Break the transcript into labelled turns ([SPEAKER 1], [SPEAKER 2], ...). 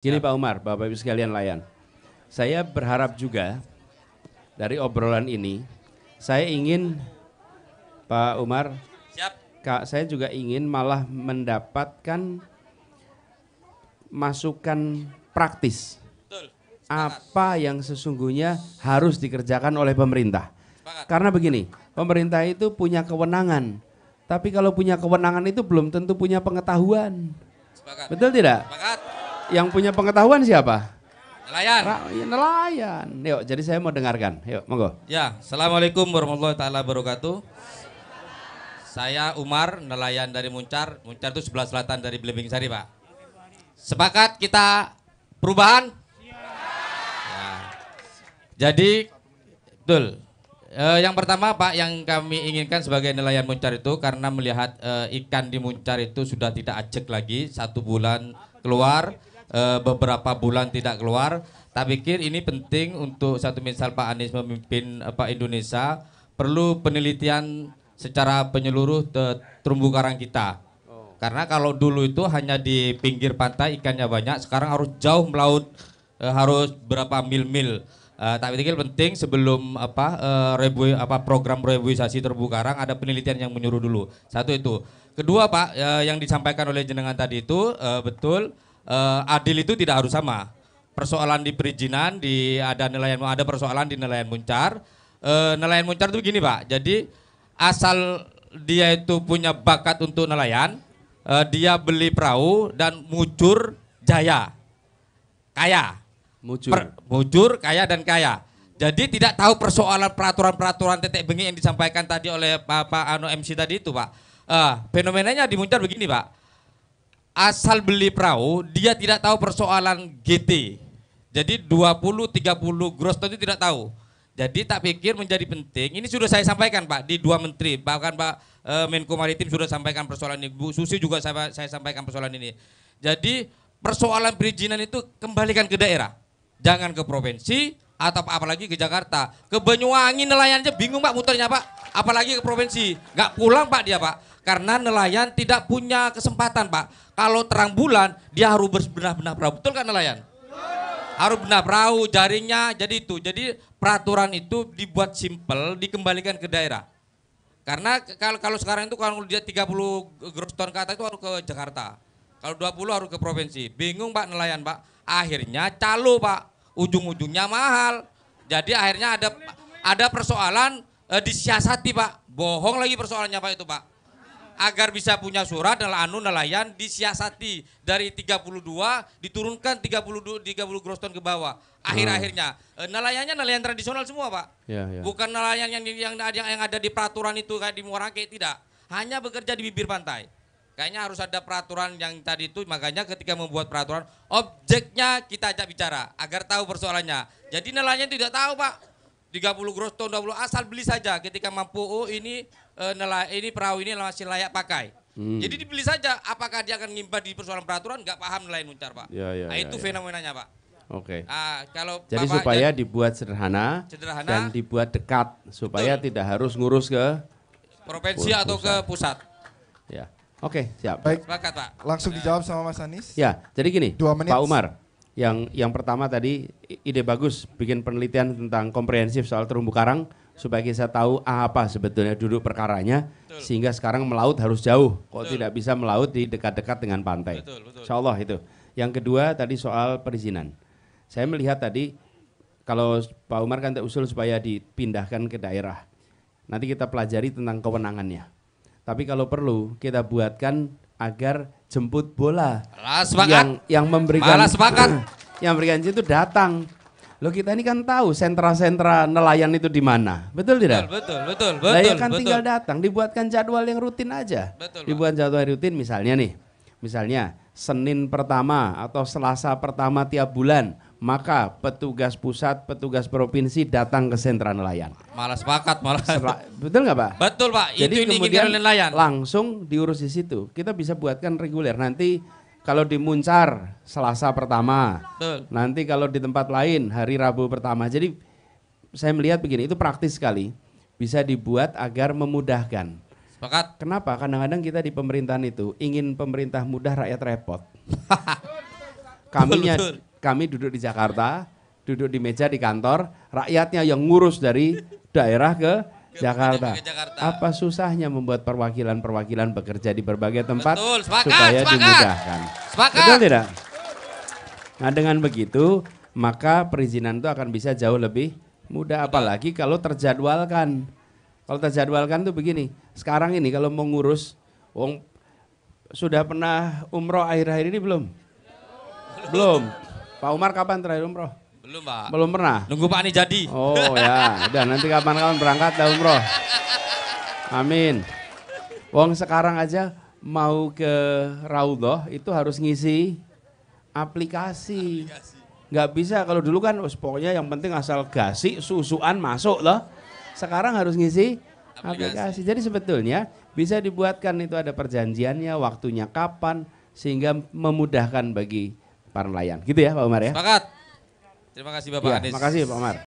[SPEAKER 1] Gini Pak Umar, Bapak Ibu sekalian layan. Saya berharap juga dari obrolan ini, saya ingin Pak Umar,
[SPEAKER 2] Siap.
[SPEAKER 1] saya juga ingin malah mendapatkan masukan praktis.
[SPEAKER 2] Betul.
[SPEAKER 1] Apa yang sesungguhnya harus dikerjakan oleh pemerintah.
[SPEAKER 2] Sepakat.
[SPEAKER 1] Karena begini, pemerintah itu punya kewenangan. Tapi kalau punya kewenangan itu belum tentu punya pengetahuan.
[SPEAKER 2] Sepakat.
[SPEAKER 1] Betul tidak?
[SPEAKER 2] Sepakat.
[SPEAKER 1] Yang punya pengetahuan siapa?
[SPEAKER 2] Nelayan.
[SPEAKER 1] Nelayan. Yuk, jadi saya mau dengarkan. Yuk, monggo.
[SPEAKER 2] Ya, Assalamualaikum warahmatullahi taala wabarakatuh. Saya Umar, nelayan dari Muncar. Muncar itu sebelah selatan dari Belimbing Sari, Pak. Sepakat kita perubahan? Ya. Jadi, betul. Yang pertama Pak, yang kami inginkan sebagai nelayan Muncar itu karena melihat ikan di Muncar itu sudah tidak ajek lagi, 1 bulan keluar, beberapa bulan tidak keluar. Tak pikir ini penting untuk satu misal Pak Anies memimpin Pak Indonesia, perlu penelitian secara penyeluruh terumbu karang kita. Karena kalau dulu itu hanya di pinggir pantai ikannya banyak, sekarang harus jauh melaut, harus berapa mil-mil. Tak pikir penting sebelum program reboisasi terumbu karang ada penelitian yang menyuruh dulu. Satu itu. Kedua Pak, yang disampaikan oleh jenengan tadi itu betul, adil itu tidak harus sama. Persoalan di perizinan ada persoalan di nelayan Muncar. Nelayan Muncar itu begini Pak. Jadi asal dia itu punya bakat untuk nelayan, dia beli perahu dan mujur jaya, kaya. Mujur, kaya dan kaya. Jadi tidak tahu persoalan peraturan-peraturan tetek bengi yang disampaikan tadi oleh Pak MC tadi itu Pak. Fenomenanya di Muncar begini Pak. Asal beli perahu, dia tidak tahu persoalan GT. Jadi 20-30 gross ton itu tidak tahu. Jadi tak pikir menjadi penting, ini sudah saya sampaikan Pak di 2 menteri, bahkan Pak Menko Maritim sudah sampaikan persoalan ini, Bu Susi juga saya sampaikan persoalan ini. Jadi persoalan perizinan itu kembalikan ke daerah, jangan ke provinsi atau apalagi ke Jakarta. Ke Banyuwangi nelayannya bingung Pak muternya Pak, apalagi ke provinsi, nggak pulang Pak dia Pak. Karena nelayan tidak punya kesempatan Pak. Kalau terang bulan dia harus berbenah-benah perahu, betul kan nelayan? Harus benar perahu, jaringnya, jadi itu. Jadi peraturan itu dibuat simpel, dikembalikan ke daerah. Karena kalau sekarang itu kalau dia 30 gross ton ke atas itu harus ke Jakarta. Kalau 20 harus ke provinsi. Bingung Pak nelayan Pak. Akhirnya calo Pak, ujung-ujungnya mahal. Jadi akhirnya ada persoalan disiasati Pak. Bohong lagi persoalannya Pak itu Pak. Agar bisa punya surat nelayan disiasati dari 32 diturunkan 30 gross ton ke bawah. Akhir-akhirnya nelayannya nelayan tradisional semua Pak.
[SPEAKER 1] Ya.
[SPEAKER 2] Bukan nelayan yang ada di peraturan itu kayak di Muarake, tidak. Hanya bekerja di bibir pantai. Kayaknya harus ada peraturan yang tadi itu, makanya ketika membuat peraturan objeknya kita ajak bicara agar tahu persoalannya. Jadi nelayan tidak tahu Pak. 30 gross ton 20 asal beli saja ketika mampu, oh ini perahu ini masih layak pakai. Jadi dibeli saja, apakah dia akan ngimpan di persoalan peraturan, nggak paham nelayan Muncar Pak. Itu fenomenanya Pak.
[SPEAKER 1] Oke.
[SPEAKER 2] Kalau
[SPEAKER 1] jadi
[SPEAKER 2] Bapak
[SPEAKER 1] supaya dibuat sederhana dan dibuat dekat supaya tidak harus ngurus ke
[SPEAKER 2] provinsi atau ke pusat.
[SPEAKER 1] Ya. Oke, siap.
[SPEAKER 3] Baik.
[SPEAKER 2] Sepakat Pak.
[SPEAKER 3] Langsung dijawab sama Mas Anies.
[SPEAKER 1] Ya, jadi gini,
[SPEAKER 3] 2 menit.
[SPEAKER 1] Pak Umar. Yang pertama tadi ide bagus bikin penelitian tentang komprehensif soal terumbu karang supaya kita tahu apa sebetulnya duduk perkaranya. Betul. Sehingga sekarang melaut harus jauh, kok tidak bisa melaut di dekat-dekat dengan pantai.
[SPEAKER 2] Betul.
[SPEAKER 1] Insya Allah itu. Yang kedua tadi soal perizinan. Saya melihat tadi kalau Pak Umar kan usul supaya dipindahkan ke daerah. Nanti kita pelajari tentang kewenangannya. Tapi kalau perlu kita buatkan agar jemput bola yang memberikan yang memberikan itu datang. Loh kita ini kan tahu sentra-sentra nelayan itu di mana, betul tidak?
[SPEAKER 2] Betul.
[SPEAKER 1] Lah ya kan tinggal datang, dibuatkan jadwal yang rutin aja. Dibuat jadwal rutin misalnya Senin pertama atau Selasa pertama tiap bulan, maka petugas pusat, petugas provinsi datang ke sentra nelayan. Betul nggak Pak?
[SPEAKER 2] Betul Pak.
[SPEAKER 1] Jadi
[SPEAKER 2] itu
[SPEAKER 1] kemudian
[SPEAKER 2] nelayan.
[SPEAKER 1] langsung diurus di situ. Kita bisa buatkan reguler. Nanti kalau di Muncar Selasa pertama,
[SPEAKER 2] betul.
[SPEAKER 1] Nanti kalau di tempat lain hari Rabu pertama. Jadi saya melihat begini, itu praktis sekali. Bisa dibuat agar memudahkan.
[SPEAKER 2] Sepakat.
[SPEAKER 1] Kenapa? Kadang-kadang kita di pemerintahan itu ingin pemerintah mudah, rakyat repot.
[SPEAKER 2] Betul.
[SPEAKER 1] Kami duduk di Jakarta, duduk di meja di kantor, rakyatnya yang ngurus dari daerah ke Jakarta.
[SPEAKER 2] ke Jakarta.
[SPEAKER 1] Apa susahnya membuat perwakilan-perwakilan bekerja di berbagai tempat
[SPEAKER 2] Betul, sepakat,
[SPEAKER 1] supaya
[SPEAKER 2] sepakat.
[SPEAKER 1] dimudahkan.
[SPEAKER 2] Sepakat.
[SPEAKER 1] Betul tidak? Nah dengan begitu maka perizinan itu akan bisa jauh lebih mudah, apalagi kalau terjadwalkan. Kalau terjadwalkan tuh begini, sekarang ini kalau mau ngurus, sudah pernah umroh akhir-akhir ini belum? Belum. Pak Umar kapan terakhir umroh?
[SPEAKER 2] Belum, Pak.
[SPEAKER 1] Belum pernah?
[SPEAKER 2] Nunggu Pak Ani jadi.
[SPEAKER 1] Oh ya, udah nanti kapan-kapan berangkat dah umroh. Amin. Wong sekarang aja mau ke Raudhah itu harus ngisi aplikasi. Nggak bisa kalau dulu kan pokoknya yang penting asal gasi susuan masuk loh. Sekarang harus ngisi aplikasi. Jadi sebetulnya bisa dibuatkan itu ada perjanjiannya, waktunya kapan sehingga memudahkan bagi para nelayan. Gitu ya Pak Umar ya.
[SPEAKER 2] Sepakat. Terima kasih Bapak
[SPEAKER 1] Ya,
[SPEAKER 2] Anies.
[SPEAKER 1] makasih Pak Umar.